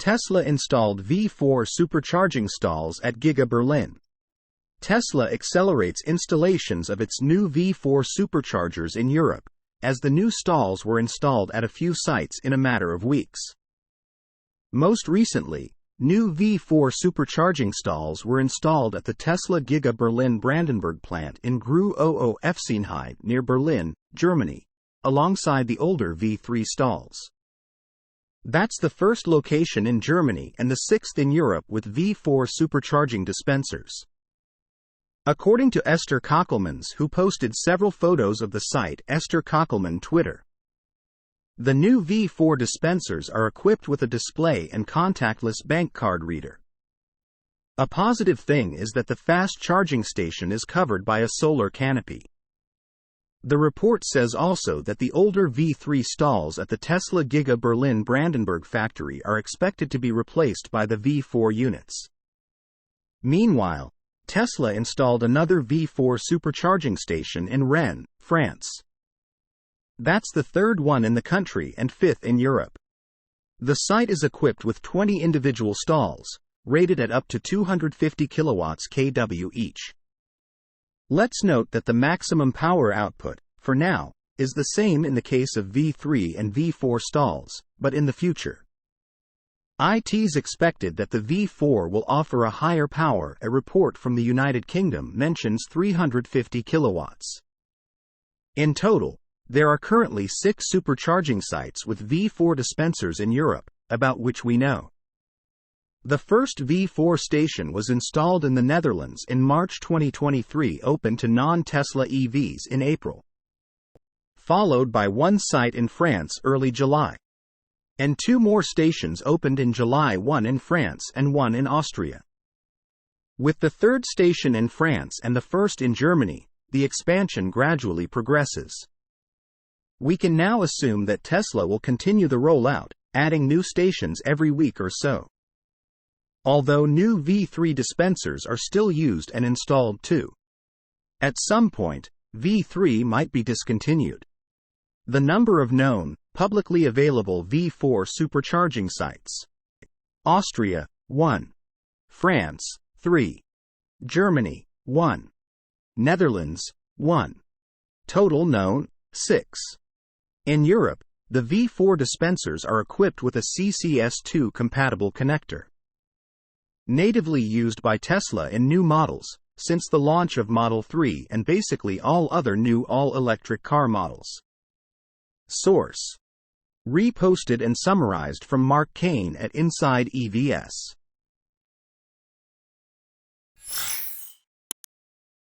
Tesla installed V4 Supercharging stalls at Giga Berlin. Tesla accelerates installations of its new V4 Superchargers in Europe, as the new stalls were installed at a few sites in a matter of weeks. Most recently, new V4 Supercharging stalls were installed at the Tesla Giga Berlin Brandenburg plant in Grü-Oefenheim near Berlin, Germany, alongside the older V3 stalls. That's the first location in Germany and the sixth in Europe with V4 supercharging dispensers. According to Esther Kockelmans, who posted several photos of the site, Esther Kockelman Twitter. The new V4 dispensers are equipped with a display and contactless bank card reader. A positive thing is that the fast charging station is covered by a solar canopy. The report says also that the older V3 stalls at the Tesla Giga Berlin Brandenburg factory are expected to be replaced by the V4 units. Meanwhile, Tesla installed another V4 supercharging station in Rennes, France. That's the third one in the country and fifth in Europe. The site is equipped with 20 individual stalls, rated at up to 250 kilowatts kW each. Let's note that the maximum power output, for now, is the same in the case of V3 and V4 stalls, but in the future, it's expected that the V4 will offer a higher power. A report from the United Kingdom mentions 350 kilowatts. In total, there are currently 6 supercharging sites with V4 dispensers in Europe, about which we know. The first V4 station was installed in the Netherlands in March 2023, open to non-Tesla EVs in April, followed by one site in France early July. And 2 more stations opened in July, one in France and one in Austria. With the third station in France and the first in Germany, the expansion gradually progresses. We can now assume that Tesla will continue the rollout, adding new stations every week or so. Although new V3 dispensers are still used and installed too. At some point, V3 might be discontinued. The number of known, publicly available V4 supercharging sites: Austria, 1. France, 3. Germany, 1. Netherlands, 1. Total known, 6. In Europe, the V4 dispensers are equipped with a CCS2 compatible connector. Natively used by Tesla in new models, since the launch of Model 3 and basically all other new all-electric car models. Source: reposted and summarized from Mark Kane at Inside EVS.